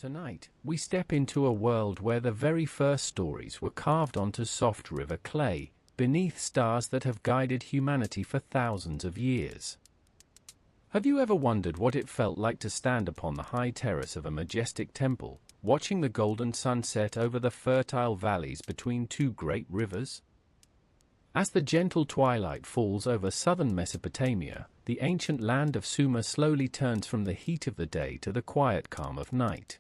Tonight, we step into a world where the very first stories were carved onto soft river clay, beneath stars that have guided humanity for thousands of years. Have you ever wondered what it felt like to stand upon the high terrace of a majestic temple, watching the golden sun set over the fertile valleys between two great rivers? As the gentle twilight falls over southern Mesopotamia, the ancient land of Sumer slowly turns from the heat of the day to the quiet calm of night.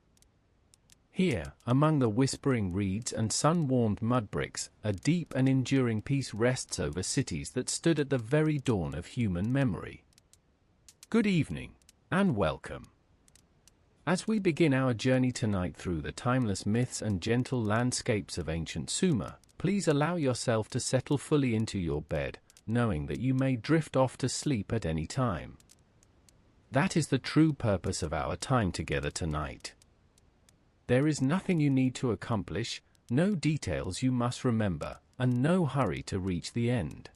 Here, among the whispering reeds and sun-warmed mud bricks, a deep and enduring peace rests over cities that stood at the very dawn of human memory. Good evening, and welcome. As we begin our journey tonight through the timeless myths and gentle landscapes of ancient Sumer, please allow yourself to settle fully into your bed, knowing that you may drift off to sleep at any time. That is the true purpose of our time together tonight. There is nothing you need to accomplish, no details you must remember, and no hurry to reach the end.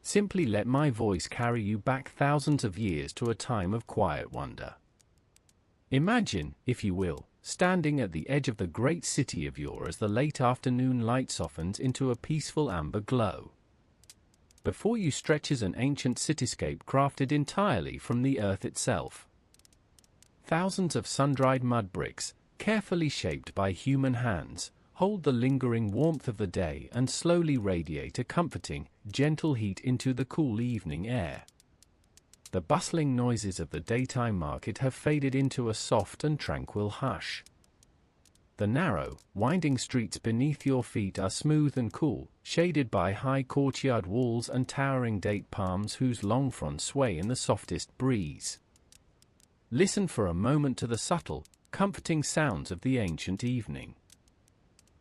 Simply let my voice carry you back thousands of years to a time of quiet wonder. Imagine, if you will, standing at the edge of the great city of yore as the late afternoon light softens into a peaceful amber glow. Before you stretches an ancient cityscape crafted entirely from the earth itself. Thousands of sun-dried mud bricks, carefully shaped by human hands, hold the lingering warmth of the day and slowly radiate a comforting, gentle heat into the cool evening air. The bustling noises of the daytime market have faded into a soft and tranquil hush. The narrow, winding streets beneath your feet are smooth and cool, shaded by high courtyard walls and towering date palms whose long fronds sway in the softest breeze. Listen for a moment to the subtle, comforting sounds of the ancient evening.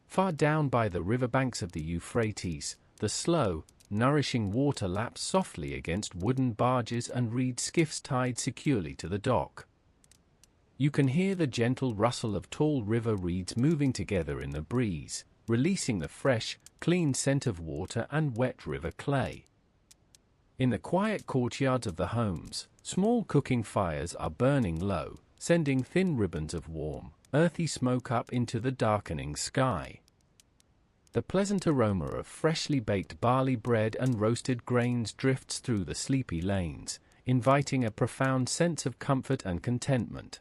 Far down by the riverbanks of the Euphrates, the slow, nourishing water laps softly against wooden barges and reed skiffs tied securely to the dock. You can hear the gentle rustle of tall river reeds moving together in the breeze, releasing the fresh, clean scent of water and wet river clay. In the quiet courtyards of the homes, small cooking fires are burning low, sending thin ribbons of warm, earthy smoke up into the darkening sky. The pleasant aroma of freshly baked barley bread and roasted grains drifts through the sleepy lanes, inviting a profound sense of comfort and contentment.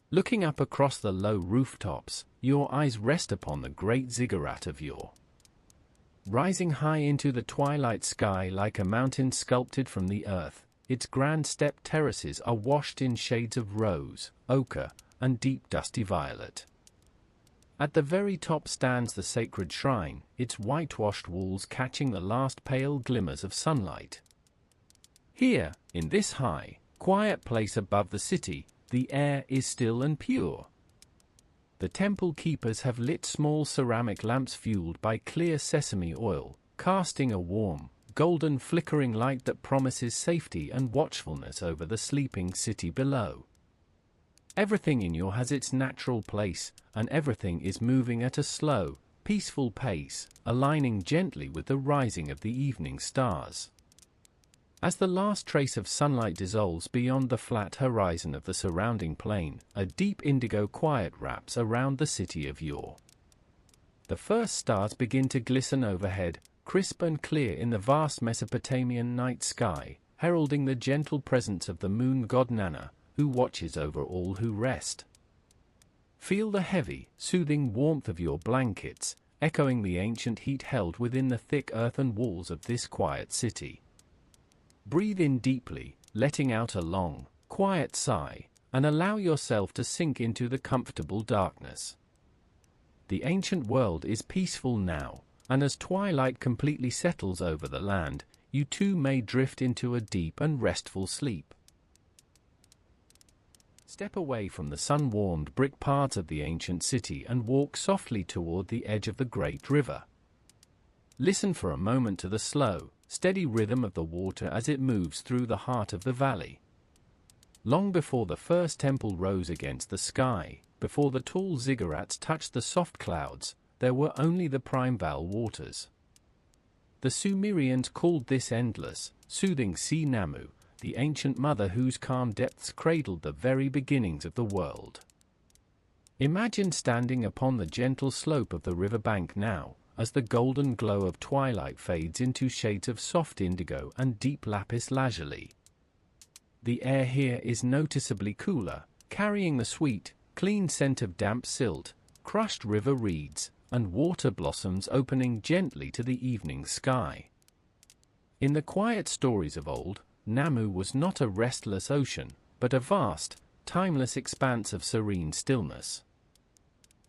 Looking up across the low rooftops, your eyes rest upon the great ziggurat of yore. Rising high into the twilight sky like a mountain sculpted from the earth, its grand step terraces are washed in shades of rose, ochre, and deep dusty violet. At the very top stands the sacred shrine, its whitewashed walls catching the last pale glimmers of sunlight. Here, in this high, quiet place above the city, the air is still and pure. The temple keepers have lit small ceramic lamps fueled by clear sesame oil, casting a warm, golden flickering light that promises safety and watchfulness over the sleeping city below. Everything in yore has its natural place, and everything is moving at a slow, peaceful pace, aligning gently with the rising of the evening stars. As the last trace of sunlight dissolves beyond the flat horizon of the surrounding plain, a deep indigo quiet wraps around the city of yore. The first stars begin to glisten overhead, crisp and clear in the vast Mesopotamian night sky, heralding the gentle presence of the moon god Nanna, who watches over all who rest. Feel the heavy, soothing warmth of your blankets, echoing the ancient heat held within the thick earthen walls of this quiet city. Breathe in deeply, letting out a long, quiet sigh, and allow yourself to sink into the comfortable darkness. The ancient world is peaceful now, and as twilight completely settles over the land, you too may drift into a deep and restful sleep. Step away from the sun-warmed brick paths of the ancient city and walk softly toward the edge of the great river. Listen for a moment to the slow, steady rhythm of the water as it moves through the heart of the valley. Long before the first temple rose against the sky, before the tall ziggurats touched the soft clouds, there were only the primeval waters. The Sumerians called this endless, soothing sea Nammu, the ancient mother whose calm depths cradled the very beginnings of the world. Imagine standing upon the gentle slope of the riverbank now, as the golden glow of twilight fades into shades of soft indigo and deep lapis lazuli. The air here is noticeably cooler, carrying the sweet, clean scent of damp silt, crushed river reeds, and water blossoms opening gently to the evening sky. In the quiet stories of old, Nammu was not a restless ocean, but a vast, timeless expanse of serene stillness.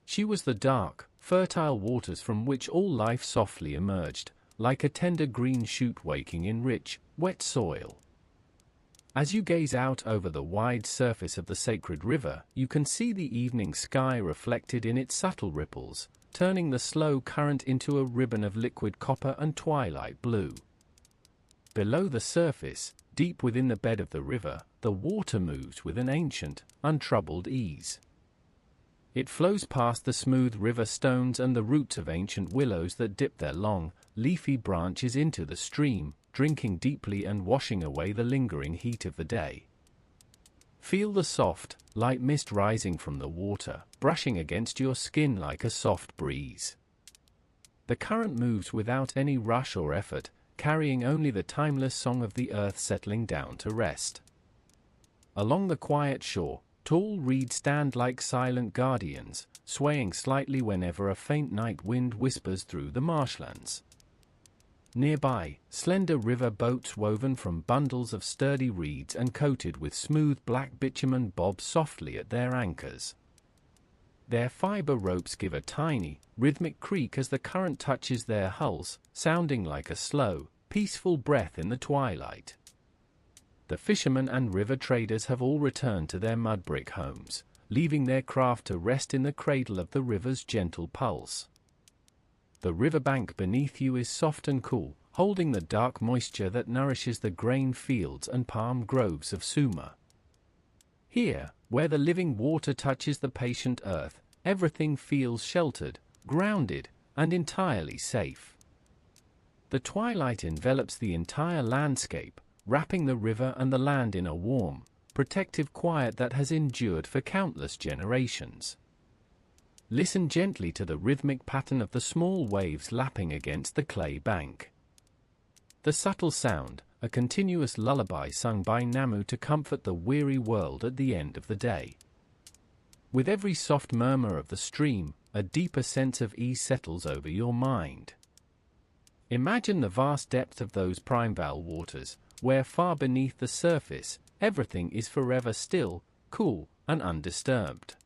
She was the dark, fertile waters from which all life softly emerged, like a tender green shoot waking in rich, wet soil. As you gaze out over the wide surface of the sacred river, you can see the evening sky reflected in its subtle ripples, turning the slow current into a ribbon of liquid copper and twilight blue. Below the surface, deep within the bed of the river, the water moves with an ancient, untroubled ease. It flows past the smooth river stones and the roots of ancient willows that dip their long, leafy branches into the stream, drinking deeply and washing away the lingering heat of the day. Feel the soft, light mist rising from the water, brushing against your skin like a soft breeze. The current moves without any rush or effort, carrying only the timeless song of the earth settling down to rest. Along the quiet shore, tall reeds stand like silent guardians, swaying slightly whenever a faint night wind whispers through the marshlands. Nearby, slender river boats woven from bundles of sturdy reeds and coated with smooth black bitumen bob softly at their anchors. Their fiber ropes give a tiny, rhythmic creak as the current touches their hulls, sounding like a slow, peaceful breath in the twilight. The fishermen and river traders have all returned to their mud brick homes, leaving their craft to rest in the cradle of the river's gentle pulse. The riverbank beneath you is soft and cool, holding the dark moisture that nourishes the grain fields and palm groves of Sumer. Here, where the living water touches the patient earth, everything feels sheltered, grounded, and entirely safe. The twilight envelops the entire landscape, wrapping the river and the land in a warm, protective quiet that has endured for countless generations. Listen gently to the rhythmic pattern of the small waves lapping against the clay bank. The subtle sound, a continuous lullaby sung by Nammu to comfort the weary world at the end of the day. With every soft murmur of the stream, a deeper sense of ease settles over your mind. Imagine the vast depth of those primeval waters, where far beneath the surface, everything is forever still, cool, and undisturbed.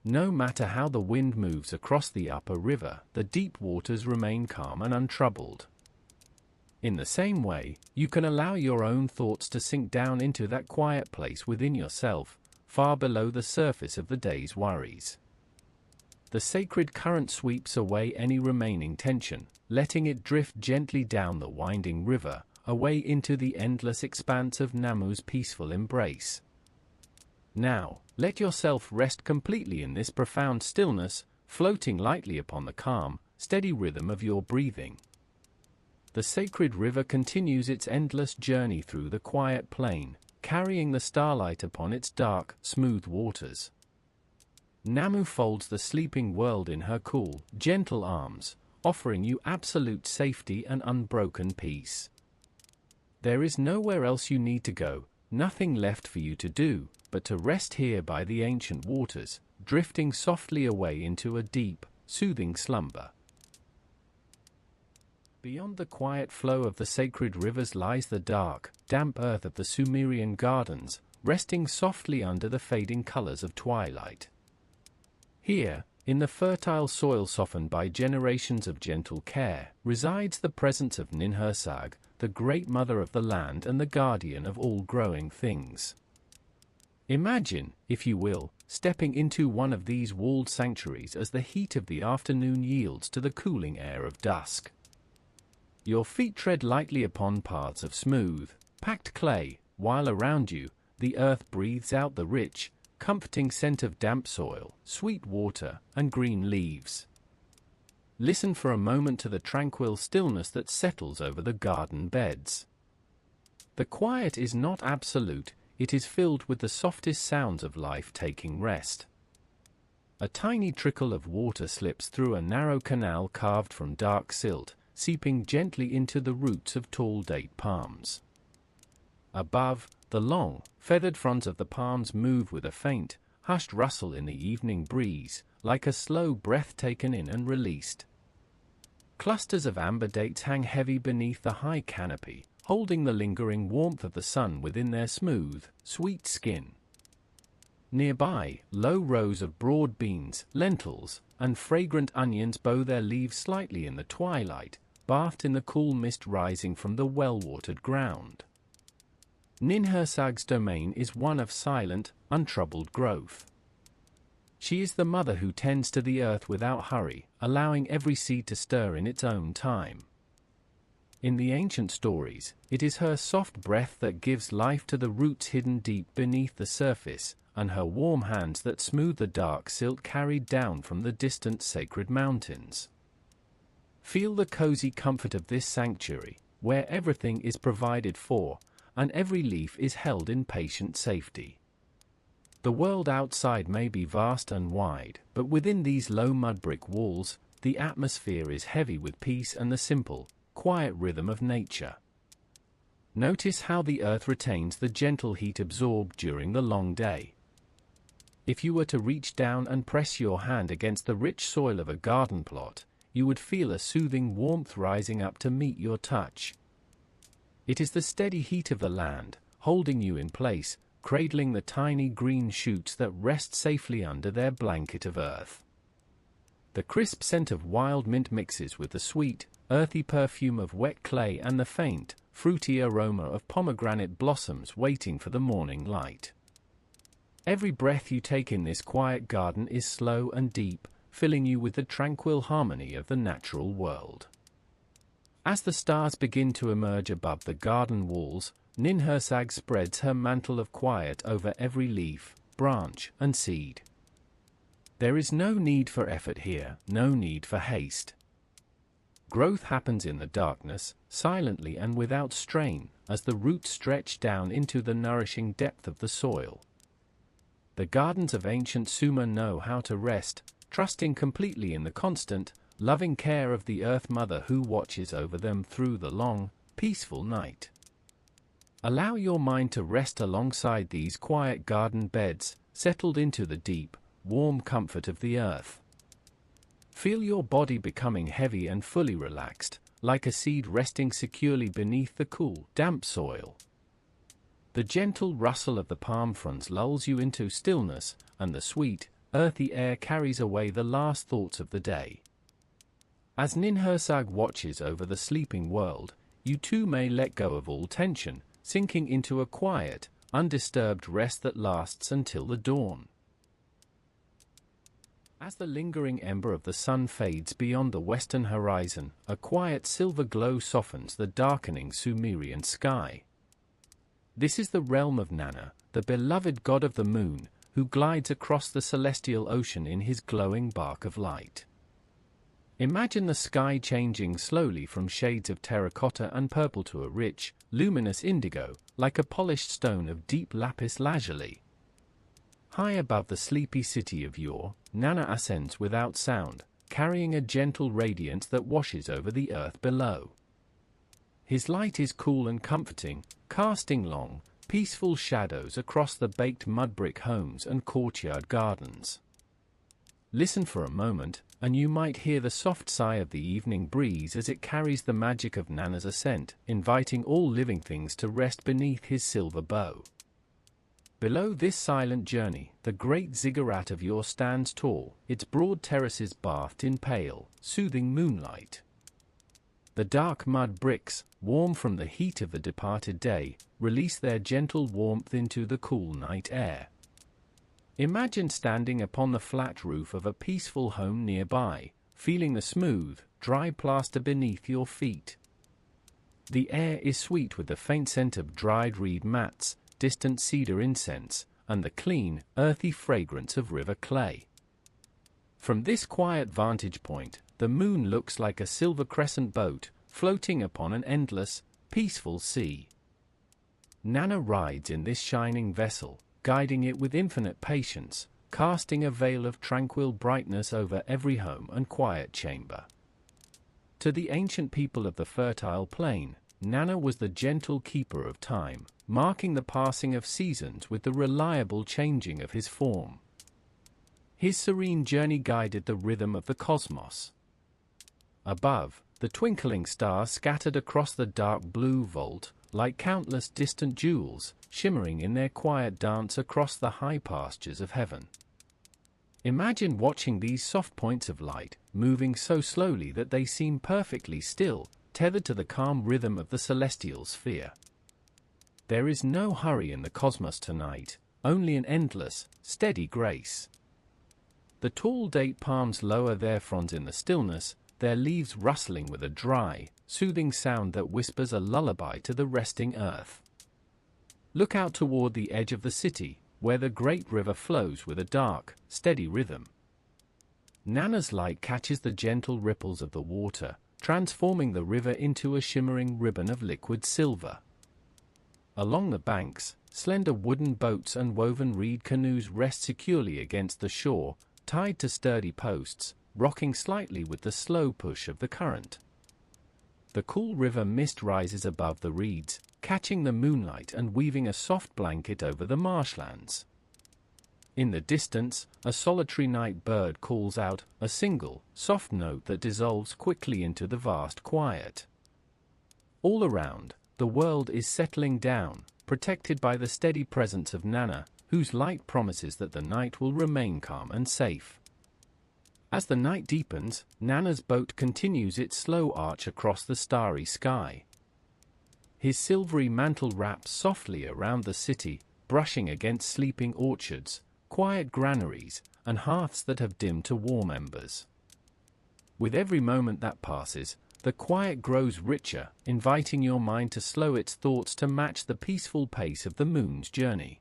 No matter how the wind moves across the upper river, the deep waters remain calm and untroubled. In the same way, you can allow your own thoughts to sink down into that quiet place within yourself, far below the surface of the day's worries. The sacred current sweeps away any remaining tension, letting it drift gently down the winding river, away into the endless expanse of Nammu's peaceful embrace. Now, let yourself rest completely in this profound stillness, floating lightly upon the calm, steady rhythm of your breathing. The sacred river continues its endless journey through the quiet plain, carrying the starlight upon its dark, smooth waters. Nammu folds the sleeping world in her cool, gentle arms, offering you absolute safety and unbroken peace. There is nowhere else you need to go, nothing left for you to do, but to rest here by the ancient waters, drifting softly away into a deep, soothing slumber. Beyond the quiet flow of the sacred rivers lies the dark, damp earth of the Sumerian gardens, resting softly under the fading colors of twilight. Here, in the fertile soil softened by generations of gentle care, resides the presence of Ninhursag, the great mother of the land and the guardian of all growing things. Imagine, if you will, stepping into one of these walled sanctuaries as the heat of the afternoon yields to the cooling air of dusk. Your feet tread lightly upon paths of smooth, packed clay, while around you, the earth breathes out the rich, comforting scent of damp soil, sweet water, and green leaves. Listen for a moment to the tranquil stillness that settles over the garden beds. The quiet is not absolute, it is filled with the softest sounds of life taking rest. A tiny trickle of water slips through a narrow canal carved from dark silt, seeping gently into the roots of tall date palms. Above, the long, feathered fronds of the palms move with a faint, hushed rustle in the evening breeze, like a slow breath taken in and released. Clusters of amber dates hang heavy beneath the high canopy, holding the lingering warmth of the sun within their smooth, sweet skin. Nearby, low rows of broad beans, lentils, and fragrant onions bow their leaves slightly in the twilight, bathed in the cool mist rising from the well-watered ground. Ninhursag's domain is one of silent, untroubled growth. She is the mother who tends to the earth without hurry, allowing every seed to stir in its own time. In the ancient stories, it is her soft breath that gives life to the roots hidden deep beneath the surface, and her warm hands that smooth the dark silt carried down from the distant sacred mountains. Feel the cozy comfort of this sanctuary, where everything is provided for, and every leaf is held in patient safety. The world outside may be vast and wide, but within these low mud brick walls, the atmosphere is heavy with peace and the simple, quiet rhythm of nature. Notice how the earth retains the gentle heat absorbed during the long day. If you were to reach down and press your hand against the rich soil of a garden plot, you would feel a soothing warmth rising up to meet your touch. It is the steady heat of the land, holding you in place, cradling the tiny green shoots that rest safely under their blanket of earth. The crisp scent of wild mint mixes with the sweet, earthy perfume of wet clay and the faint, fruity aroma of pomegranate blossoms waiting for the morning light. Every breath you take in this quiet garden is slow and deep, filling you with the tranquil harmony of the natural world. As the stars begin to emerge above the garden walls, Ninhursag spreads her mantle of quiet over every leaf, branch, and seed. There is no need for effort here, no need for haste. Growth happens in the darkness, silently and without strain, as the roots stretch down into the nourishing depth of the soil. The gardens of ancient Sumer know how to rest, trusting completely in the constant, loving care of the Earth Mother who watches over them through the long, peaceful night. Allow your mind to rest alongside these quiet garden beds, settled into the deep, warm comfort of the earth. Feel your body becoming heavy and fully relaxed, like a seed resting securely beneath the cool, damp soil. The gentle rustle of the palm fronds lulls you into stillness, and the sweet, earthy air carries away the last thoughts of the day. As Ninhursag watches over the sleeping world, you too may let go of all tension, sinking into a quiet, undisturbed rest that lasts until the dawn. As the lingering ember of the sun fades beyond the western horizon, a quiet silver glow softens the darkening Sumerian sky. This is the realm of Nanna, the beloved god of the moon, who glides across the celestial ocean in his glowing bark of light. Imagine the sky changing slowly from shades of terracotta and purple to a rich, luminous indigo, like a polished stone of deep lapis lazuli. High above the sleepy city of yore, Nanna ascends without sound, carrying a gentle radiance that washes over the earth below. His light is cool and comforting, casting long, peaceful shadows across the baked mud brick homes and courtyard gardens. Listen for a moment, and you might hear the soft sigh of the evening breeze as it carries the magic of Nanna's ascent, inviting all living things to rest beneath his silver bow. Below this silent journey, the great ziggurat of yore stands tall, its broad terraces bathed in pale, soothing moonlight. The dark mud bricks, warm from the heat of the departed day, release their gentle warmth into the cool night air. Imagine standing upon the flat roof of a peaceful home nearby, feeling the smooth, dry plaster beneath your feet. The air is sweet with the faint scent of dried reed mats, distant cedar incense, and the clean, earthy fragrance of river clay. From this quiet vantage point, the moon looks like a silver crescent boat, floating upon an endless, peaceful sea. Nanna rides in this shining vessel, guiding it with infinite patience, casting a veil of tranquil brightness over every home and quiet chamber. To the ancient people of the fertile plain, Nanna was the gentle keeper of time, marking the passing of seasons with the reliable changing of his form. His serene journey guided the rhythm of the cosmos. Above, the twinkling stars scattered across the dark blue vault, like countless distant jewels, shimmering in their quiet dance across the high pastures of heaven. Imagine watching these soft points of light, moving so slowly that they seem perfectly still, tethered to the calm rhythm of the celestial sphere. There is no hurry in the cosmos tonight, only an endless, steady grace. The tall date palms lower their fronds in the stillness, their leaves rustling with a dry, soothing sound that whispers a lullaby to the resting earth. Look out toward the edge of the city, where the great river flows with a dark, steady rhythm. Nanna's light catches the gentle ripples of the water, transforming the river into a shimmering ribbon of liquid silver. Along the banks, slender wooden boats and woven reed canoes rest securely against the shore, tied to sturdy posts, rocking slightly with the slow push of the current. The cool river mist rises above the reeds, catching the moonlight and weaving a soft blanket over the marshlands. In the distance, a solitary night bird calls out, a single, soft note that dissolves quickly into the vast quiet. All around, the world is settling down, protected by the steady presence of Nanna, whose light promises that the night will remain calm and safe. As the night deepens, Nanna's boat continues its slow arch across the starry sky. His silvery mantle wraps softly around the city, brushing against sleeping orchards, quiet granaries, and hearths that have dimmed to warm embers. With every moment that passes, the quiet grows richer, inviting your mind to slow its thoughts to match the peaceful pace of the moon's journey.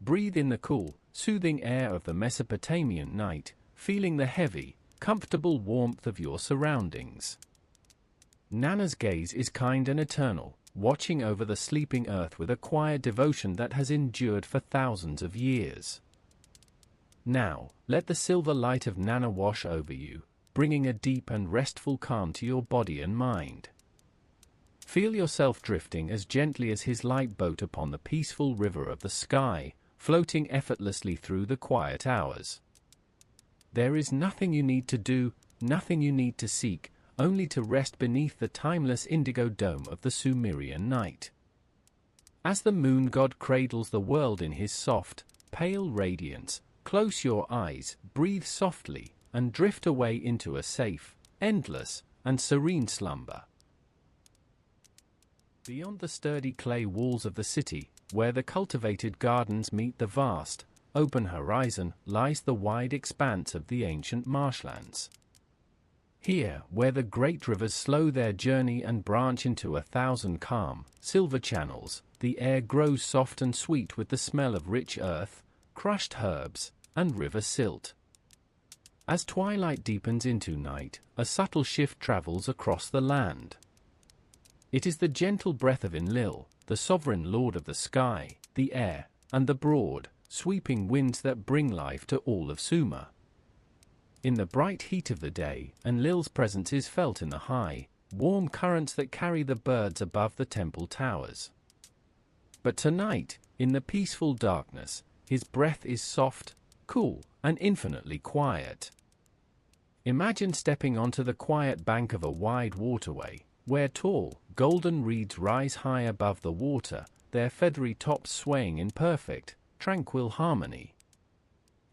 Breathe in the cool, soothing air of the Mesopotamian night, feeling the heavy, comfortable warmth of your surroundings. Nanna's gaze is kind and eternal, watching over the sleeping earth with a quiet devotion that has endured for thousands of years. Now, let the silver light of Nanna wash over you, bringing a deep and restful calm to your body and mind. Feel yourself drifting as gently as his light boat upon the peaceful river of the sky, floating effortlessly through the quiet hours. There is nothing you need to do, nothing you need to seek, only to rest beneath the timeless indigo dome of the Sumerian night. As the moon god cradles the world in his soft, pale radiance, close your eyes, breathe softly, and drift away into a safe, endless, and serene slumber. Beyond the sturdy clay walls of the city, where the cultivated gardens meet the vast, open horizon, lies the wide expanse of the ancient marshlands. Here, where the great rivers slow their journey and branch into 1,000 calm, silver channels, the air grows soft and sweet with the smell of rich earth, crushed herbs, and river silt. As twilight deepens into night, a subtle shift travels across the land. It is the gentle breath of Enlil, the sovereign lord of the sky, the air, and the broad, sweeping winds that bring life to all of Sumer. In the bright heat of the day, Enlil's presence is felt in the high, warm currents that carry the birds above the temple towers. But tonight, in the peaceful darkness, his breath is soft, cool, and infinitely quiet. Imagine stepping onto the quiet bank of a wide waterway, where tall, golden reeds rise high above the water, their feathery tops swaying in perfect, tranquil harmony.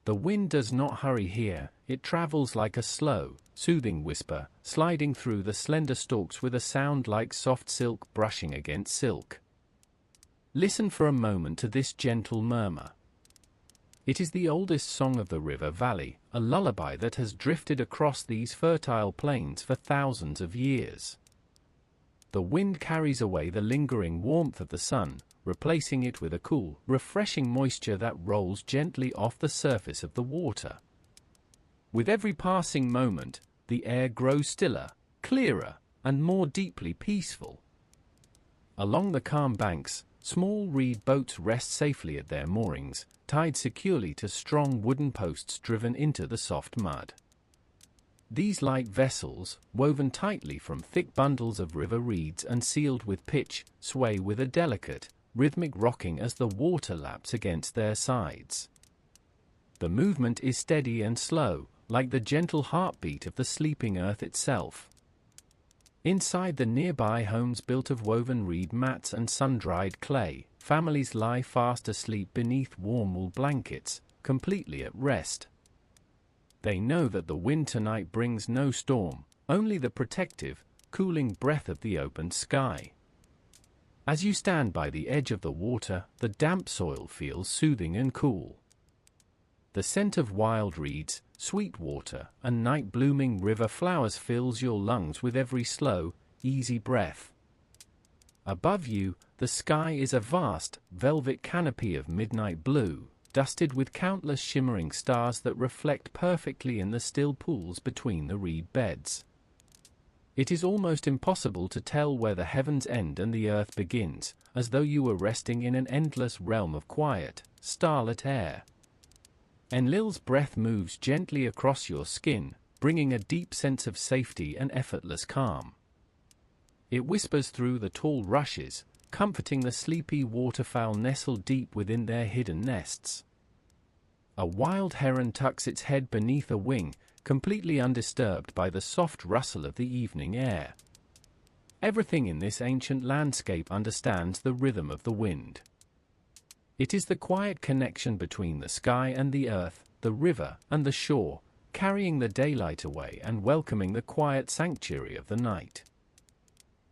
The wind does not hurry here, it travels like a slow, soothing whisper, sliding through the slender stalks with a sound like soft silk brushing against silk. Listen for a moment to this gentle murmur. It is the oldest song of the river valley, a lullaby that has drifted across these fertile plains for thousands of years. The wind carries away the lingering warmth of the sun, replacing it with a cool, refreshing moisture that rolls gently off the surface of the water. With every passing moment, the air grows stiller, clearer, and more deeply peaceful. Along the calm banks, Small reed boats rest safely at their moorings, tied securely to strong wooden posts driven into the soft mud. These light vessels, woven tightly from thick bundles of river reeds and sealed with pitch, sway with a delicate, rhythmic rocking as the water laps against their sides. The movement is steady and slow, like the gentle heartbeat of the sleeping earth itself. Inside the nearby homes built of woven reed mats and sun-dried clay, families lie fast asleep beneath warm wool blankets, completely at rest. They know that the wind tonight brings no storm, only the protective, cooling breath of the open sky. As you stand by the edge of the water, the damp soil feels soothing and cool. The scent of wild reeds, sweet water, and night-blooming river flowers fills your lungs with every slow, easy breath. Above you, the sky is a vast, velvet canopy of midnight blue, dusted with countless shimmering stars that reflect perfectly in the still pools between the reed beds. It is almost impossible to tell where the heavens end and the earth begins, as though you were resting in an endless realm of quiet, starlit air. Enlil's breath moves gently across your skin, bringing a deep sense of safety and effortless calm. It whispers through the tall rushes, comforting the sleepy waterfowl nestled deep within their hidden nests. A wild heron tucks its head beneath a wing, completely undisturbed by the soft rustle of the evening air. Everything in this ancient landscape understands the rhythm of the wind. It is the quiet connection between the sky and the earth, the river and the shore, carrying the daylight away and welcoming the quiet sanctuary of the night.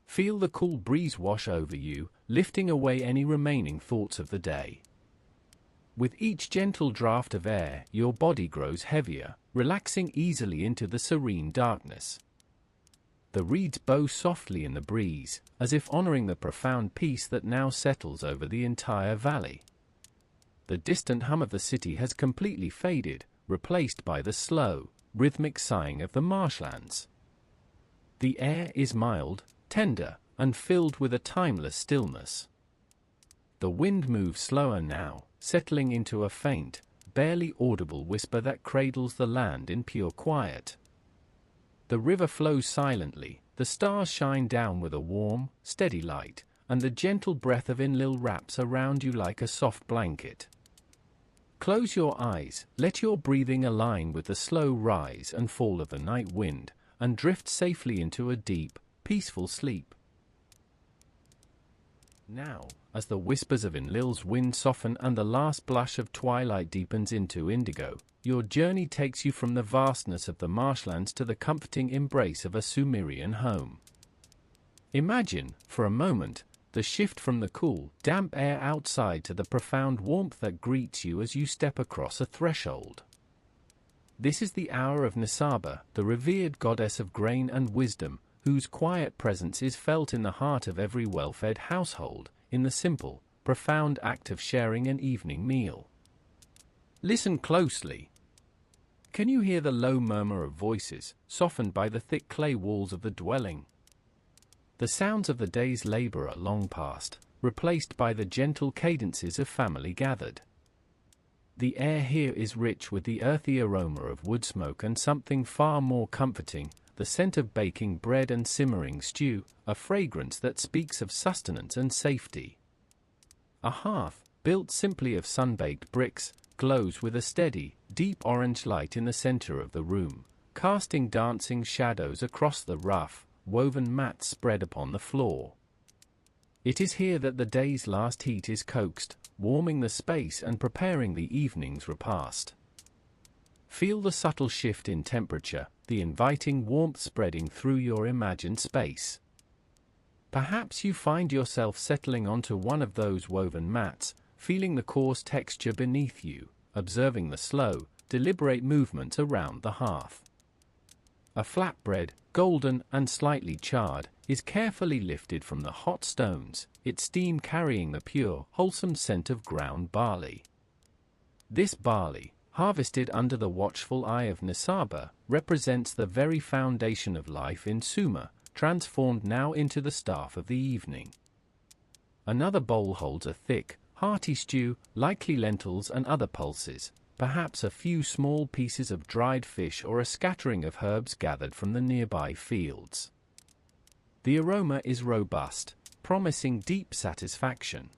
Feel the cool breeze wash over you, lifting away any remaining thoughts of the day. With each gentle draft of air, your body grows heavier, relaxing easily into the serene darkness. The reeds bow softly in the breeze, as if honoring the profound peace that now settles over the entire valley. The distant hum of the city has completely faded, replaced by the slow, rhythmic sighing of the marshlands. The air is mild, tender, and filled with a timeless stillness. The wind moves slower now, settling into a faint, barely audible whisper that cradles the land in pure quiet. The river flows silently, the stars shine down with a warm, steady light, and the gentle breath of Enlil wraps around you like a soft blanket. Close your eyes, let your breathing align with the slow rise and fall of the night wind, and drift safely into a deep, peaceful sleep. Now, as the whispers of Enlil's wind soften and the last blush of twilight deepens into indigo, your journey takes you from the vastness of the marshlands to the comforting embrace of a Sumerian home. Imagine, for a moment, the shift from the cool, damp air outside to the profound warmth that greets you as you step across a threshold. This is the hour of Nisaba, the revered goddess of grain and wisdom, whose quiet presence is felt in the heart of every well-fed household, in the simple, profound act of sharing an evening meal. Listen closely. Can you hear the low murmur of voices, softened by the thick clay walls of the dwelling? The sounds of the day's labor are long past, replaced by the gentle cadences of family gathered. The air here is rich with the earthy aroma of wood smoke and something far more comforting, the scent of baking bread and simmering stew, a fragrance that speaks of sustenance and safety. A hearth, built simply of sun-baked bricks, glows with a steady, deep orange light in the center of the room, casting dancing shadows across the rough, woven mats spread upon the floor. It is here that the day's last heat is coaxed, warming the space and preparing the evening's repast. Feel the subtle shift in temperature, the inviting warmth spreading through your imagined space. Perhaps you find yourself settling onto one of those woven mats, feeling the coarse texture beneath you, observing the slow, deliberate movement around the hearth. A flatbread, golden and slightly charred, is carefully lifted from the hot stones, its steam carrying the pure, wholesome scent of ground barley. This barley, harvested under the watchful eye of Nisaba, represents the very foundation of life in Sumer, transformed now into the staff of the evening. Another bowl holds a thick, hearty stew, likely lentils and other pulses, perhaps a few small pieces of dried fish or a scattering of herbs gathered from the nearby fields. The aroma is robust, promising deep satisfaction.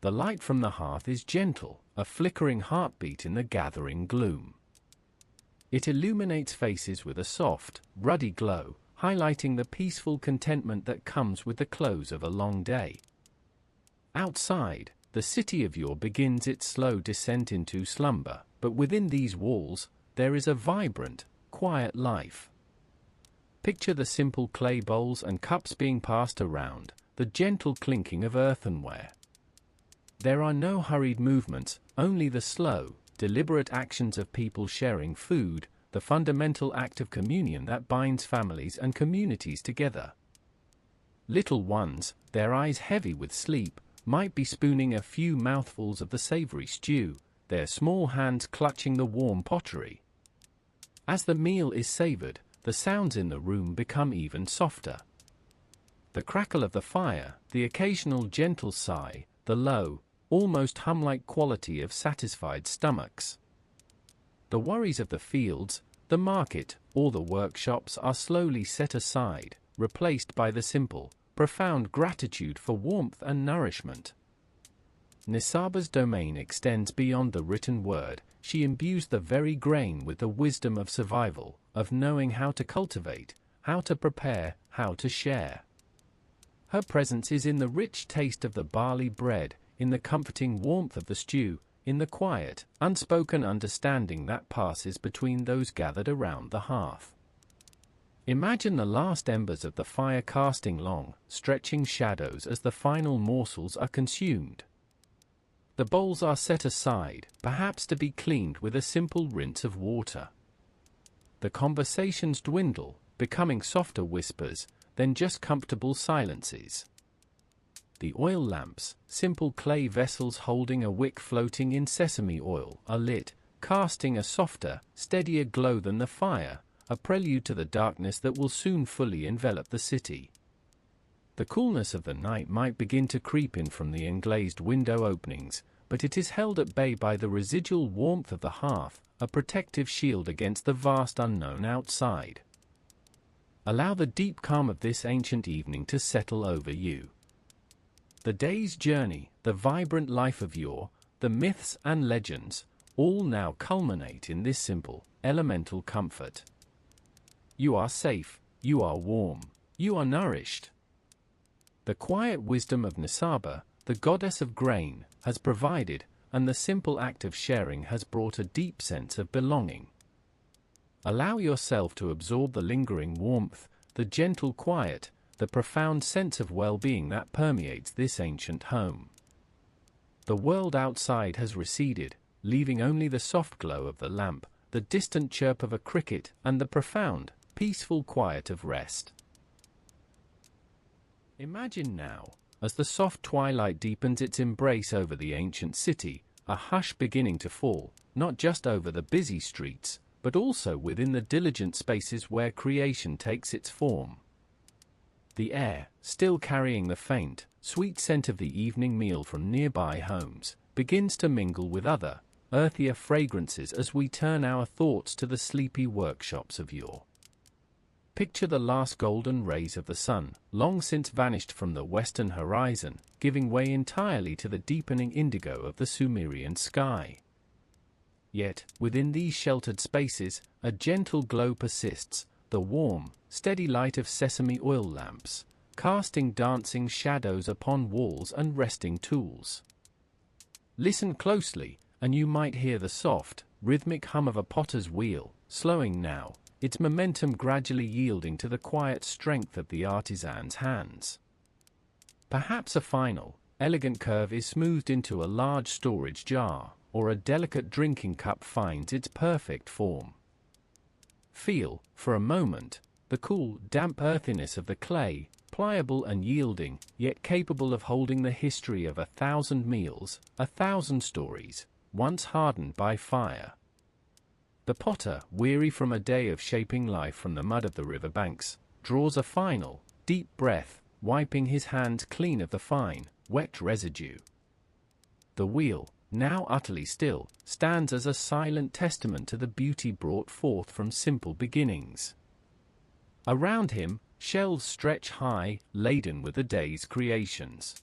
The light from the hearth is gentle, a flickering heartbeat in the gathering gloom. It illuminates faces with a soft, ruddy glow, highlighting the peaceful contentment that comes with the close of a long day. Outside, the city of yore begins its slow descent into slumber, but within these walls, there is a vibrant, quiet life. Picture the simple clay bowls and cups being passed around, the gentle clinking of earthenware. There are no hurried movements, only the slow, deliberate actions of people sharing food, the fundamental act of communion that binds families and communities together. Little ones, their eyes heavy with sleep, might be spooning a few mouthfuls of the savory stew, their small hands clutching the warm pottery. As the meal is savored, the sounds in the room become even softer. The crackle of the fire, the occasional gentle sigh, the low, almost hum-like quality of satisfied stomachs. The worries of the fields, the market, or the workshops are slowly set aside, replaced by the simple, profound gratitude for warmth and nourishment. Nisaba's domain extends beyond the written word. She imbues the very grain with the wisdom of survival, of knowing how to cultivate, how to prepare, how to share. Her presence is in the rich taste of the barley bread, in the comforting warmth of the stew, in the quiet, unspoken understanding that passes between those gathered around the hearth. Imagine the last embers of the fire casting long, stretching shadows as the final morsels are consumed. The bowls are set aside, perhaps to be cleaned with a simple rinse of water. The conversations dwindle, becoming softer whispers, then just comfortable silences. The oil lamps, simple clay vessels holding a wick floating in sesame oil, are lit, casting a softer, steadier glow than the fire, a prelude to the darkness that will soon fully envelop the city. The coolness of the night might begin to creep in from the englazed window openings, but it is held at bay by the residual warmth of the hearth, a protective shield against the vast unknown outside. Allow the deep calm of this ancient evening to settle over you. The day's journey, the vibrant life of yore, the myths and legends, all now culminate in this simple, elemental comfort. You are safe, you are warm, you are nourished. The quiet wisdom of Nisaba, the goddess of grain, has provided, and the simple act of sharing has brought a deep sense of belonging. Allow yourself to absorb the lingering warmth, the gentle quiet, the profound sense of well-being that permeates this ancient home. The world outside has receded, leaving only the soft glow of the lamp, the distant chirp of a cricket, and the profound, peaceful quiet of rest. Imagine now, as the soft twilight deepens its embrace over the ancient city, a hush beginning to fall, not just over the busy streets, but also within the diligent spaces where creation takes its form. The air, still carrying the faint, sweet scent of the evening meal from nearby homes, begins to mingle with other, earthier fragrances as we turn our thoughts to the sleepy workshops of yore. Picture the last golden rays of the sun, long since vanished from the western horizon, giving way entirely to the deepening indigo of the Sumerian sky. Yet, within these sheltered spaces, a gentle glow persists, the warm, steady light of sesame oil lamps, casting dancing shadows upon walls and resting tools. Listen closely, and you might hear the soft, rhythmic hum of a potter's wheel, slowing now, its momentum gradually yielding to the quiet strength of the artisan's hands. Perhaps a final, elegant curve is smoothed into a large storage jar, or a delicate drinking cup finds its perfect form. Feel, for a moment, the cool, damp earthiness of the clay, pliable and yielding, yet capable of holding the history of 1,000 meals, 1,000 stories, once hardened by fire. The potter, weary from a day of shaping life from the mud of the river banks, draws a final, deep breath, wiping his hands clean of the fine, wet residue. The wheel, now utterly still, stands as a silent testament to the beauty brought forth from simple beginnings. Around him, shelves stretch high, laden with the day's creations.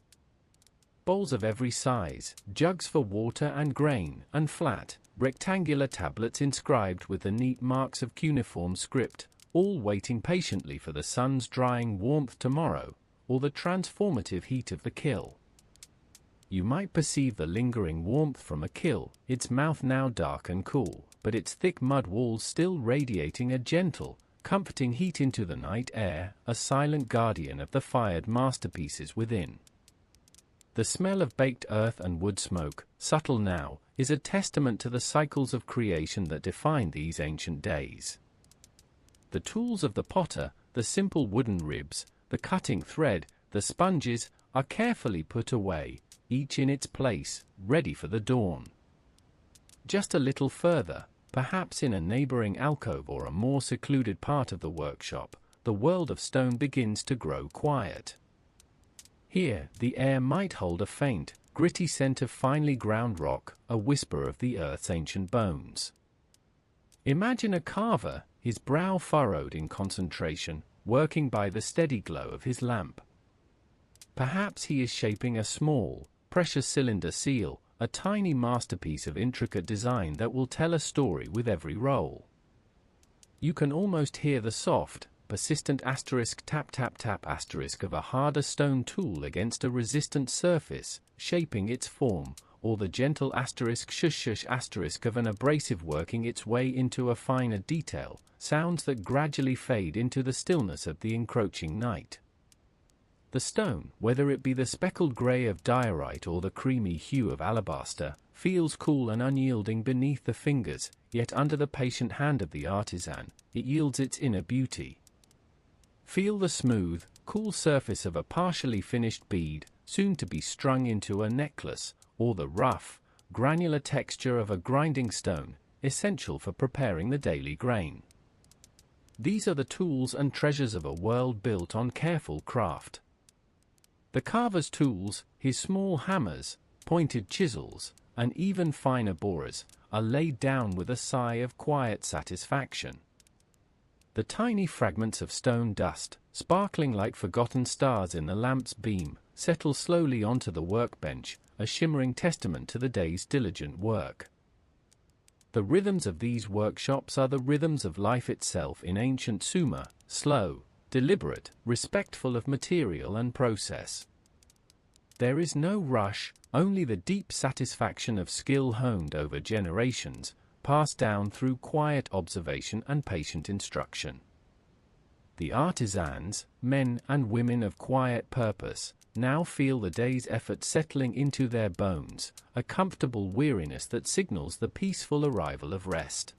Bowls of every size, jugs for water and grain, and flat, rectangular tablets inscribed with the neat marks of cuneiform script, all waiting patiently for the sun's drying warmth tomorrow, or the transformative heat of the kill. You might perceive the lingering warmth from a kill, its mouth now dark and cool, but its thick mud walls still radiating a gentle, comforting heat into the night air, a silent guardian of the fired masterpieces within. The smell of baked earth and wood smoke, subtle now, is a testament to the cycles of creation that define these ancient days. The tools of the potter, the simple wooden ribs, the cutting thread, the sponges, are carefully put away, each in its place, ready for the dawn. Just a little further, perhaps in a neighboring alcove or a more secluded part of the workshop, the world of stone begins to grow quiet. Here, the air might hold a faint, gritty scent of finely ground rock, a whisper of the earth's ancient bones. Imagine a carver, his brow furrowed in concentration, working by the steady glow of his lamp. Perhaps he is shaping a small, precious cylinder seal, a tiny masterpiece of intricate design that will tell a story with every roll. You can almost hear the soft, persistent asterisk tap tap tap asterisk of a harder stone tool against a resistant surface, shaping its form, or the gentle asterisk shush shush asterisk of an abrasive working its way into a finer detail, sounds that gradually fade into the stillness of the encroaching night. The stone, whether it be the speckled grey of diorite or the creamy hue of alabaster, feels cool and unyielding beneath the fingers, yet under the patient hand of the artisan, it yields its inner beauty. Feel the smooth, cool surface of a partially finished bead, soon to be strung into a necklace, or the rough, granular texture of a grinding stone, essential for preparing the daily grain. These are the tools and treasures of a world built on careful craft. The carver's tools, his small hammers, pointed chisels, and even finer borers, are laid down with a sigh of quiet satisfaction. The tiny fragments of stone dust, sparkling like forgotten stars in the lamp's beam, settle slowly onto the workbench, a shimmering testament to the day's diligent work. The rhythms of these workshops are the rhythms of life itself in ancient Sumer, slow, deliberate, respectful of material and process. There is no rush, only the deep satisfaction of skill honed over generations, passed down through quiet observation and patient instruction. The artisans, men and women of quiet purpose, now feel the day's effort settling into their bones, a comfortable weariness that signals the peaceful arrival of rest.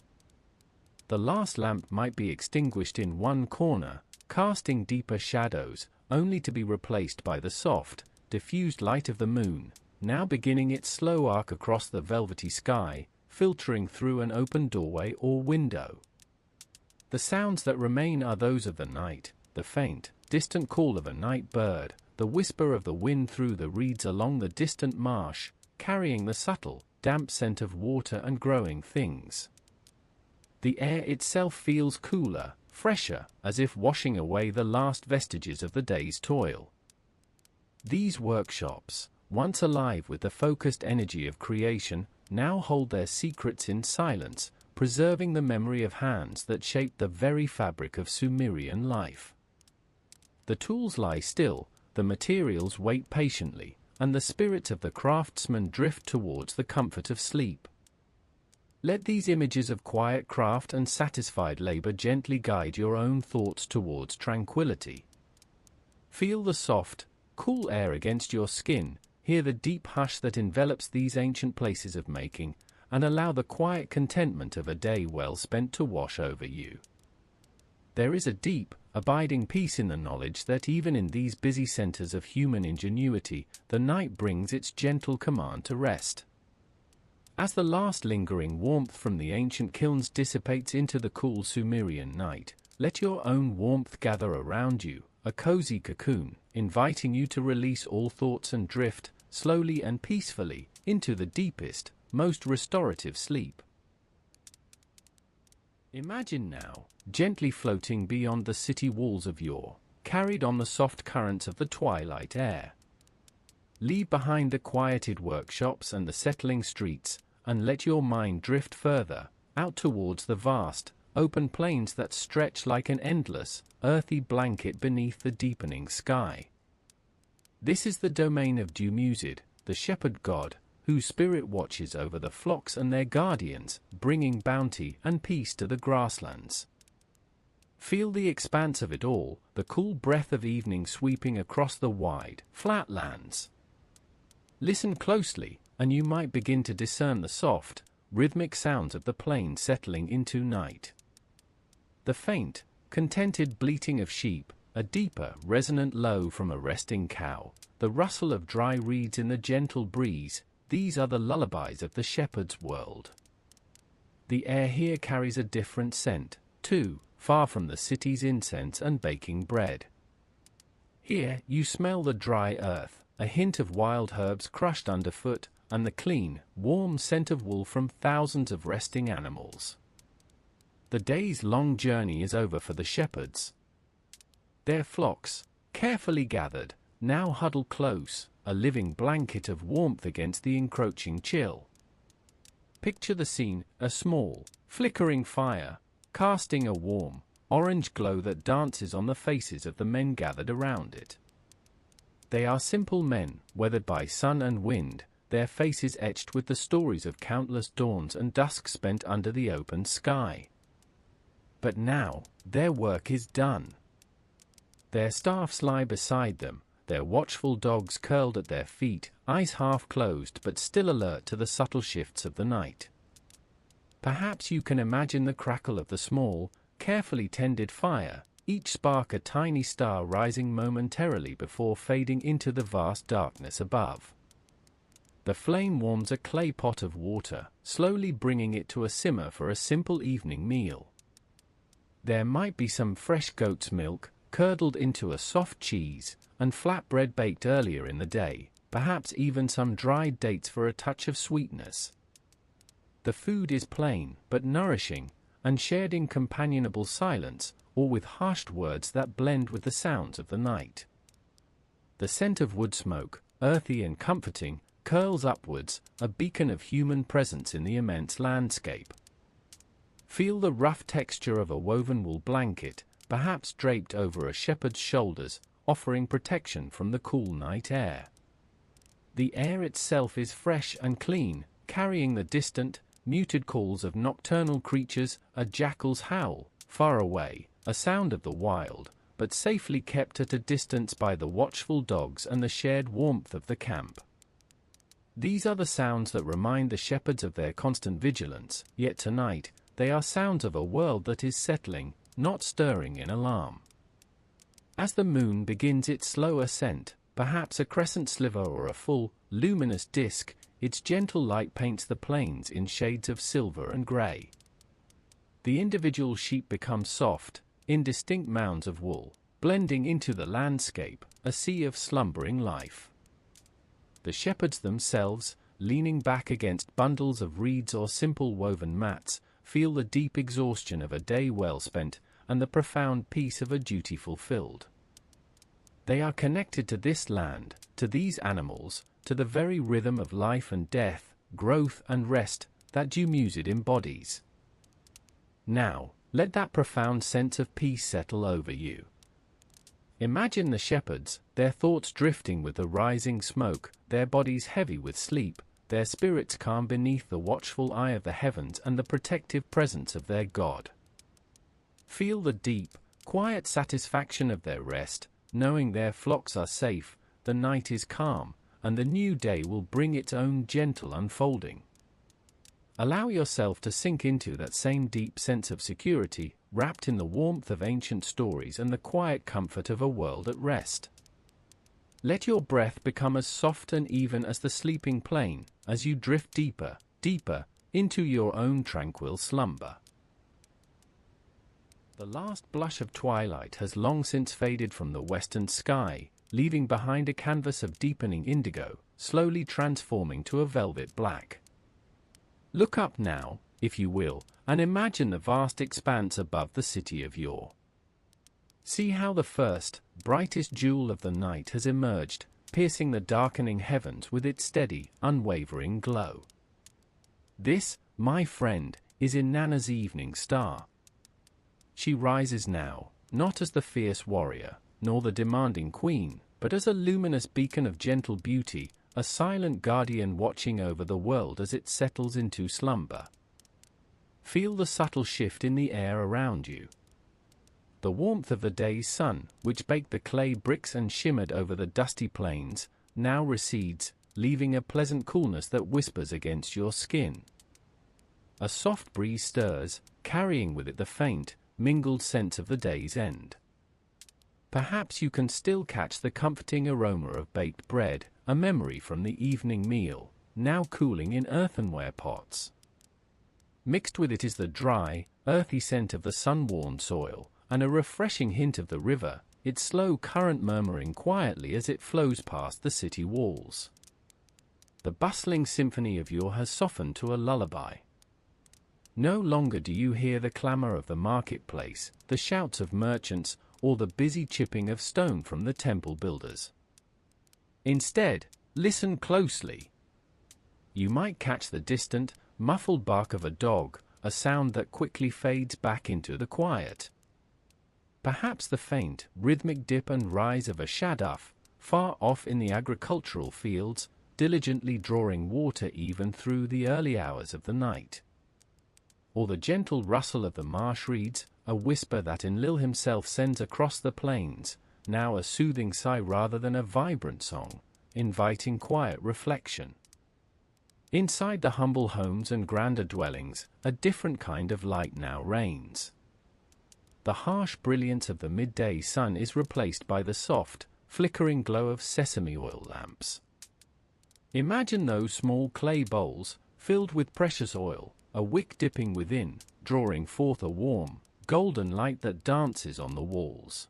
The last lamp might be extinguished in one corner, casting deeper shadows, only to be replaced by the soft, diffused light of the moon, now beginning its slow arc across the velvety sky, filtering through an open doorway or window. The sounds that remain are those of the night, the faint, distant call of a night bird, the whisper of the wind through the reeds along the distant marsh, carrying the subtle, damp scent of water and growing things. The air itself feels cooler, fresher, as if washing away the last vestiges of the day's toil. These workshops, once alive with the focused energy of creation, now hold their secrets in silence, preserving the memory of hands that shaped the very fabric of Sumerian life. The tools lie still, the materials wait patiently, and the spirits of the craftsman drift towards the comfort of sleep. Let these images of quiet craft and satisfied labor gently guide your own thoughts towards tranquility. Feel the soft, cool air against your skin, hear the deep hush that envelops these ancient places of making, and allow the quiet contentment of a day well spent to wash over you. There is a deep, abiding peace in the knowledge that even in these busy centers of human ingenuity, the night brings its gentle command to rest. As the last lingering warmth from the ancient kilns dissipates into the cool Sumerian night, let your own warmth gather around you, a cozy cocoon, inviting you to release all thoughts and drift, slowly and peacefully, into the deepest, most restorative sleep. Imagine now, gently floating beyond the city walls of yore, carried on the soft currents of the twilight air. Leave behind the quieted workshops and the settling streets, and let your mind drift further, out towards the vast, open plains that stretch like an endless, earthy blanket beneath the deepening sky. This is the domain of Dumuzid, the shepherd god, whose spirit watches over the flocks and their guardians, bringing bounty and peace to the grasslands. Feel the expanse of it all, the cool breath of evening sweeping across the wide, flat lands. Listen closely, and you might begin to discern the soft, rhythmic sounds of the plain settling into night. The faint, contented bleating of sheep, a deeper, resonant low from a resting cow, the rustle of dry reeds in the gentle breeze, these are the lullabies of the shepherd's world. The air here carries a different scent, too, far from the city's incense and baking bread. Here you smell the dry earth, a hint of wild herbs crushed underfoot, and the clean, warm scent of wool from thousands of resting animals. The day's long journey is over for the shepherds. Their flocks, carefully gathered, now huddle close, a living blanket of warmth against the encroaching chill. Picture the scene, a small, flickering fire, casting a warm, orange glow that dances on the faces of the men gathered around it. They are simple men, weathered by sun and wind, their faces etched with the stories of countless dawns and dusks spent under the open sky. But now, their work is done. Their staffs lie beside them, their watchful dogs curled at their feet, eyes half closed but still alert to the subtle shifts of the night. Perhaps you can imagine the crackle of the small, carefully tended fire, each spark a tiny star rising momentarily before fading into the vast darkness above. The flame warms a clay pot of water, slowly bringing it to a simmer for a simple evening meal. There might be some fresh goat's milk, curdled into a soft cheese, and flatbread baked earlier in the day, perhaps even some dried dates for a touch of sweetness. The food is plain, but nourishing, and shared in companionable silence, or with hushed words that blend with the sounds of the night. The scent of wood smoke, earthy and comforting, curls upwards, a beacon of human presence in the immense landscape. Feel the rough texture of a woven wool blanket, perhaps draped over a shepherd's shoulders, offering protection from the cool night air. The air itself is fresh and clean, carrying the distant, muted calls of nocturnal creatures, a jackal's howl, far away, a sound of the wild, but safely kept at a distance by the watchful dogs and the shared warmth of the camp. These are the sounds that remind the shepherds of their constant vigilance, yet tonight, they are sounds of a world that is settling, not stirring in alarm. As the moon begins its slow ascent, perhaps a crescent sliver or a full, luminous disk, its gentle light paints the plains in shades of silver and grey. The individual sheep become soft, indistinct mounds of wool, blending into the landscape, a sea of slumbering life. The shepherds themselves, leaning back against bundles of reeds or simple woven mats, feel the deep exhaustion of a day well spent and the profound peace of a duty fulfilled. They are connected to this land, to these animals, to the very rhythm of life and death, growth and rest that Dumuzid embodies. Now, let that profound sense of peace settle over you. Imagine the shepherds, their thoughts drifting with the rising smoke, their bodies heavy with sleep, their spirits calm beneath the watchful eye of the heavens and the protective presence of their God. Feel the deep, quiet satisfaction of their rest, knowing their flocks are safe, the night is calm, and the new day will bring its own gentle unfolding. Allow yourself to sink into that same deep sense of security, wrapped in the warmth of ancient stories and the quiet comfort of a world at rest. Let your breath become as soft and even as the sleeping plain, as you drift deeper, deeper, into your own tranquil slumber. The last blush of twilight has long since faded from the western sky, leaving behind a canvas of deepening indigo, slowly transforming to a velvet black. Look up now, if you will, and imagine the vast expanse above the city of yore. See how the first, brightest jewel of the night has emerged, piercing the darkening heavens with its steady, unwavering glow. This, my friend, is Inanna's evening star. She rises now, not as the fierce warrior, nor the demanding queen, but as a luminous beacon of gentle beauty, a silent guardian watching over the world as it settles into slumber. Feel the subtle shift in the air around you. The warmth of the day's sun, which baked the clay bricks and shimmered over the dusty plains, now recedes, leaving a pleasant coolness that whispers against your skin. A soft breeze stirs, carrying with it the faint, mingled sense of the day's end. Perhaps you can still catch the comforting aroma of baked bread, a memory from the evening meal, now cooling in earthenware pots. Mixed with it is the dry, earthy scent of the sun-worn soil, and a refreshing hint of the river, its slow current murmuring quietly as it flows past the city walls. The bustling symphony of yore has softened to a lullaby. No longer do you hear the clamor of the marketplace, the shouts of merchants, or the busy chipping of stone from the temple builders. Instead, listen closely. You might catch the distant, muffled bark of a dog, a sound that quickly fades back into the quiet. Perhaps the faint, rhythmic dip and rise of a shaduf, far off in the agricultural fields, diligently drawing water even through the early hours of the night. Or the gentle rustle of the marsh reeds, a whisper that Enlil himself sends across the plains, now a soothing sigh rather than a vibrant song, inviting quiet reflection. Inside the humble homes and grander dwellings, a different kind of light now reigns. The harsh brilliance of the midday sun is replaced by the soft, flickering glow of sesame oil lamps. Imagine those small clay bowls, filled with precious oil, a wick dipping within, drawing forth a warm, golden light that dances on the walls.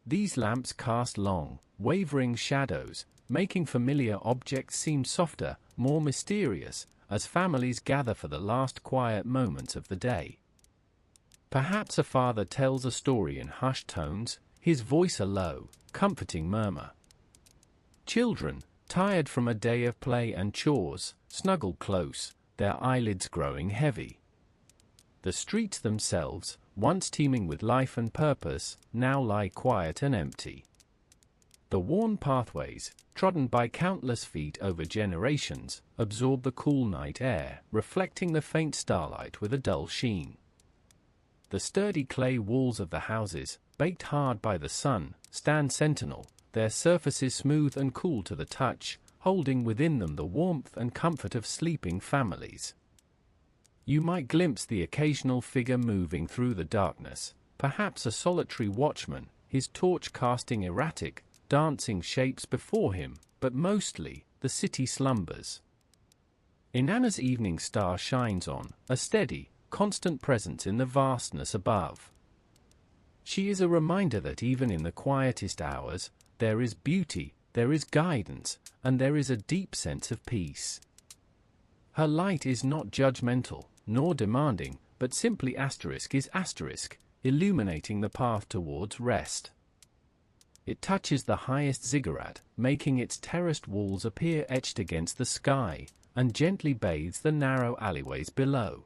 These lamps cast long, wavering shadows, making familiar objects seem softer, more mysterious, as families gather for the last quiet moments of the day. Perhaps a father tells a story in hushed tones, his voice a low, comforting murmur. Children, tired from a day of play and chores, snuggle close, their eyelids growing heavy. The streets themselves, once teeming with life and purpose, now lie quiet and empty. The worn pathways, trodden by countless feet over generations, absorb the cool night air, reflecting the faint starlight with a dull sheen. The sturdy clay walls of the houses, baked hard by the sun, stand sentinel, their surfaces smooth and cool to the touch, holding within them the warmth and comfort of sleeping families. You might glimpse the occasional figure moving through the darkness, perhaps a solitary watchman, his torch casting erratic, dancing shapes before him, but mostly, the city slumbers. Inanna's evening star shines on, a steady, constant presence in the vastness above. She is a reminder that even in the quietest hours, there is beauty, there is guidance, and there is a deep sense of peace. Her light is not judgmental, nor demanding, but simply is illuminating the path towards rest. It touches the highest ziggurat, making its terraced walls appear etched against the sky, and gently bathes the narrow alleyways below.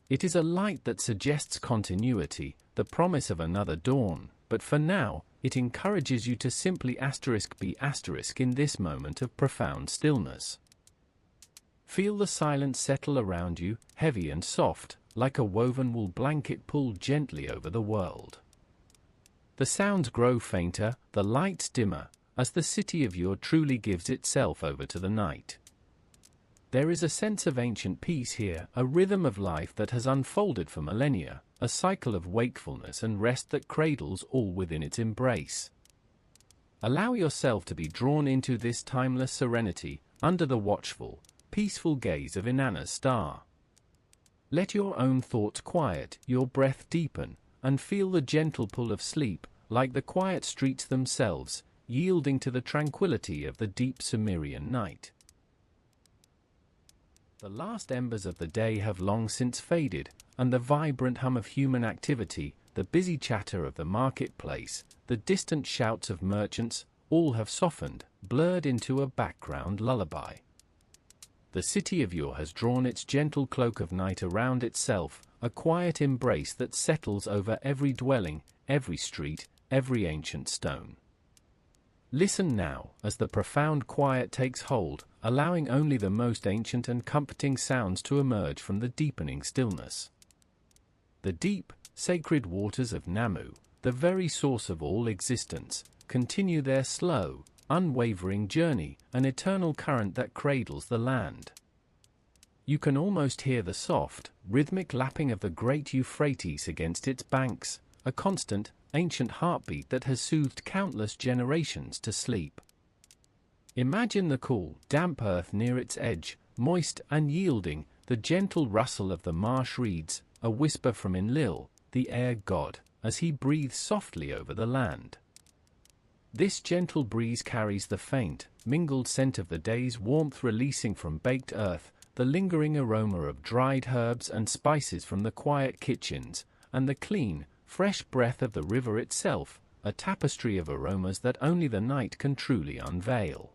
It is a light that suggests continuity, the promise of another dawn, but for now, it encourages you to simply be in this moment of profound stillness. Feel the silence settle around you, heavy and soft, like a woven wool blanket pulled gently over the world. The sounds grow fainter, the lights dimmer, as the city of yore truly gives itself over to the night. There is a sense of ancient peace here, a rhythm of life that has unfolded for millennia, a cycle of wakefulness and rest that cradles all within its embrace. Allow yourself to be drawn into this timeless serenity, under the watchful, peaceful gaze of Inanna's star. Let your own thoughts quiet, your breath deepen, and feel the gentle pull of sleep, like the quiet streets themselves, yielding to the tranquility of the deep Sumerian night. The last embers of the day have long since faded, and the vibrant hum of human activity, the busy chatter of the marketplace, the distant shouts of merchants, all have softened, blurred into a background lullaby. The city of yore has drawn its gentle cloak of night around itself, a quiet embrace that settles over every dwelling, every street, every ancient stone. Listen now, as the profound quiet takes hold, allowing only the most ancient and comforting sounds to emerge from the deepening stillness. The deep, sacred waters of Nammu, the very source of all existence, continue their slow, unwavering journey, an eternal current that cradles the land. You can almost hear the soft, rhythmic lapping of the great Euphrates against its banks, a constant, ancient heartbeat that has soothed countless generations to sleep. Imagine the cool, damp earth near its edge, moist and yielding, the gentle rustle of the marsh reeds, a whisper from Enlil, the air god, as he breathes softly over the land. This gentle breeze carries the faint, mingled scent of the day's warmth releasing from baked earth, the lingering aroma of dried herbs and spices from the quiet kitchens, and the clean, fresh breath of the river itself, a tapestry of aromas that only the night can truly unveil.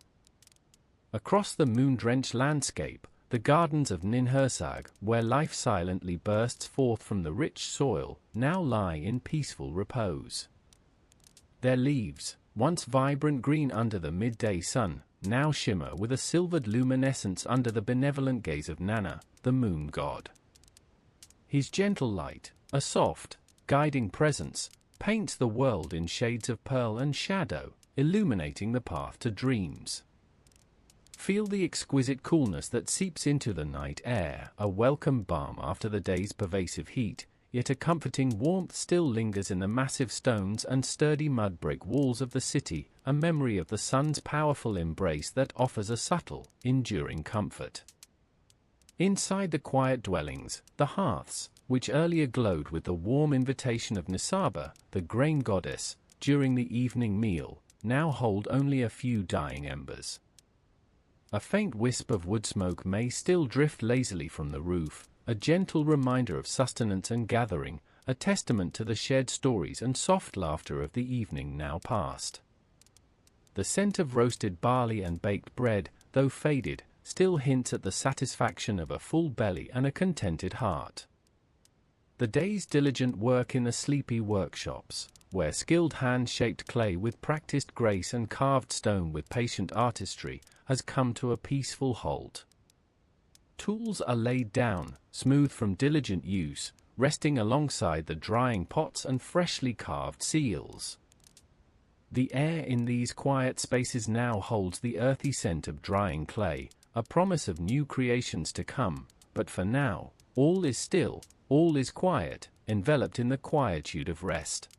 Across the moon-drenched landscape, the gardens of Ninhursag, where life silently bursts forth from the rich soil, now lie in peaceful repose. Their leaves, once vibrant green under the midday sun, now shimmer with a silvered luminescence under the benevolent gaze of Nanna, the moon god. His gentle light, a soft, guiding presence, paints the world in shades of pearl and shadow, illuminating the path to dreams. Feel the exquisite coolness that seeps into the night air, a welcome balm after the day's pervasive heat, yet a comforting warmth still lingers in the massive stones and sturdy mud brick walls of the city, a memory of the sun's powerful embrace that offers a subtle, enduring comfort. Inside the quiet dwellings, the hearths, which earlier glowed with the warm invitation of Nisaba, the grain goddess, during the evening meal, now hold only a few dying embers. A faint wisp of wood smoke may still drift lazily from the roof, a gentle reminder of sustenance and gathering, a testament to the shared stories and soft laughter of the evening now past. The scent of roasted barley and baked bread, though faded, still hints at the satisfaction of a full belly and a contented heart. The day's diligent work in the sleepy workshops, where skilled hands shaped clay with practiced grace and carved stone with patient artistry, has come to a peaceful halt. Tools are laid down, smooth from diligent use, resting alongside the drying pots and freshly carved seals. The air in these quiet spaces now holds the earthy scent of drying clay, a promise of new creations to come, but for now, all is still, all is quiet, enveloped in the quietude of rest.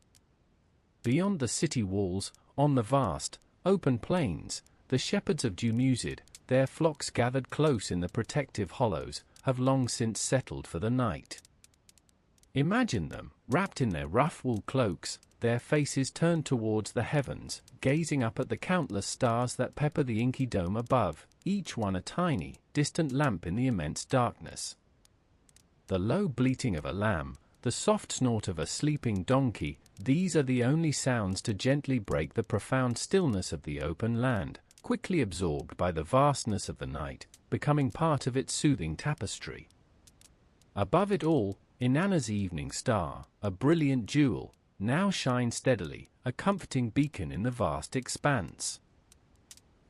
Beyond the city walls, on the vast, open plains, the shepherds of Dumuzid, their flocks gathered close in the protective hollows, have long since settled for the night. Imagine them, wrapped in their rough wool cloaks, their faces turned towards the heavens, gazing up at the countless stars that pepper the inky dome above, each one a tiny, distant lamp in the immense darkness. The low bleating of a lamb, the soft snort of a sleeping donkey, these are the only sounds to gently break the profound stillness of the open land, quickly absorbed by the vastness of the night, becoming part of its soothing tapestry. Above it all, Inanna's evening star, a brilliant jewel, now shines steadily, a comforting beacon in the vast expanse.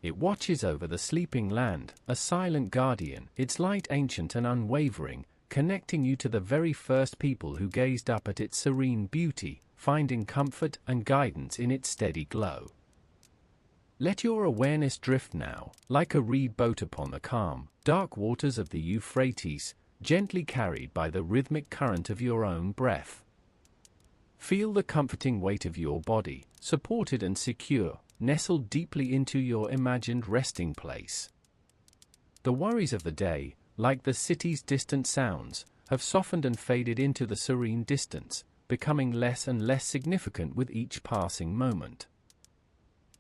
It watches over the sleeping land, a silent guardian, its light ancient and unwavering, connecting you to the very first people who gazed up at its serene beauty, finding comfort and guidance in its steady glow. Let your awareness drift now, like a reed boat upon the calm, dark waters of the Euphrates, gently carried by the rhythmic current of your own breath. Feel the comforting weight of your body, supported and secure, nestled deeply into your imagined resting place. The worries of the day, like the city's distant sounds, have softened and faded into the serene distance, becoming less and less significant with each passing moment.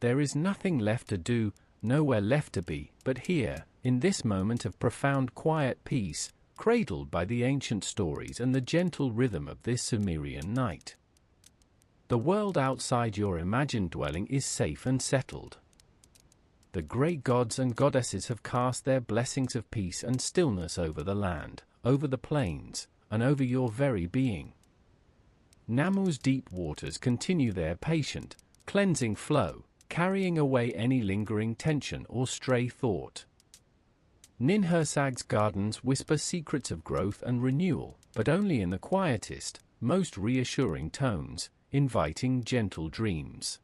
There is nothing left to do, nowhere left to be, but here, in this moment of profound quiet peace, cradled by the ancient stories and the gentle rhythm of this Sumerian night. The world outside your imagined dwelling is safe and settled. The great gods and goddesses have cast their blessings of peace and stillness over the land, over the plains, and over your very being. Nammu's deep waters continue their patient, cleansing flow, carrying away any lingering tension or stray thought. Ninhursag's gardens whisper secrets of growth and renewal, but only in the quietest, most reassuring tones, inviting gentle dreams.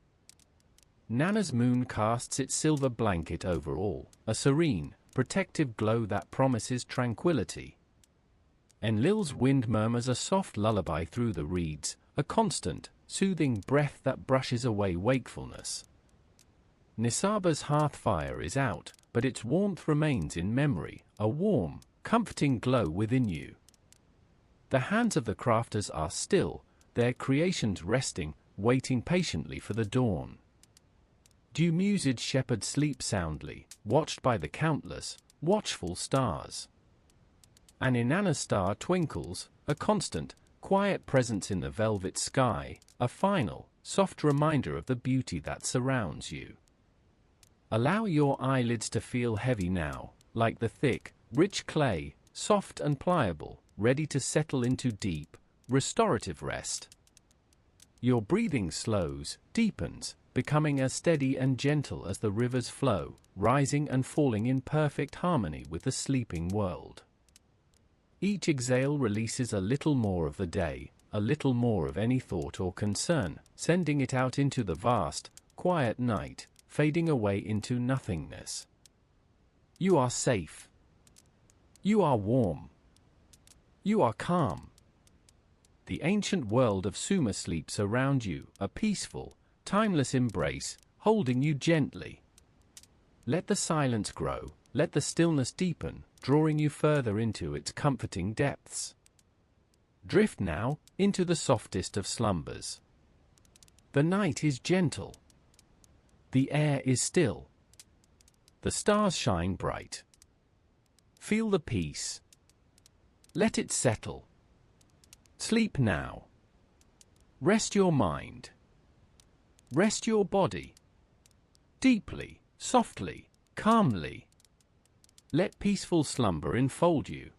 Nanna's moon casts its silver blanket over all, a serene, protective glow that promises tranquility. Enlil's wind murmurs a soft lullaby through the reeds, a constant, soothing breath that brushes away wakefulness. Nisaba's hearth fire is out, but its warmth remains in memory, a warm, comforting glow within you. The hands of the crafters are still, their creations resting, waiting patiently for the dawn. Dumuzid shepherds sleep soundly, watched by the countless, watchful stars. An Inanna star twinkles, a constant, quiet presence in the velvet sky, a final, soft reminder of the beauty that surrounds you. Allow your eyelids to feel heavy now, like the thick, rich clay, soft and pliable, ready to settle into deep, restorative rest. Your breathing slows, deepens, becoming as steady and gentle as the rivers flow, rising and falling in perfect harmony with the sleeping world. Each exhale releases a little more of the day, a little more of any thought or concern, sending it out into the vast, quiet night, fading away into nothingness. You are safe. You are warm. You are calm. The ancient world of Sumer sleeps around you, a peaceful, timeless embrace, holding you gently. Let the silence grow, let the stillness deepen, drawing you further into its comforting depths. Drift now into the softest of slumbers. The night is gentle. The air is still. The stars shine bright. Feel the peace. Let it settle. Sleep now. Rest your mind. Rest your body. Deeply, softly, calmly. Let peaceful slumber enfold you.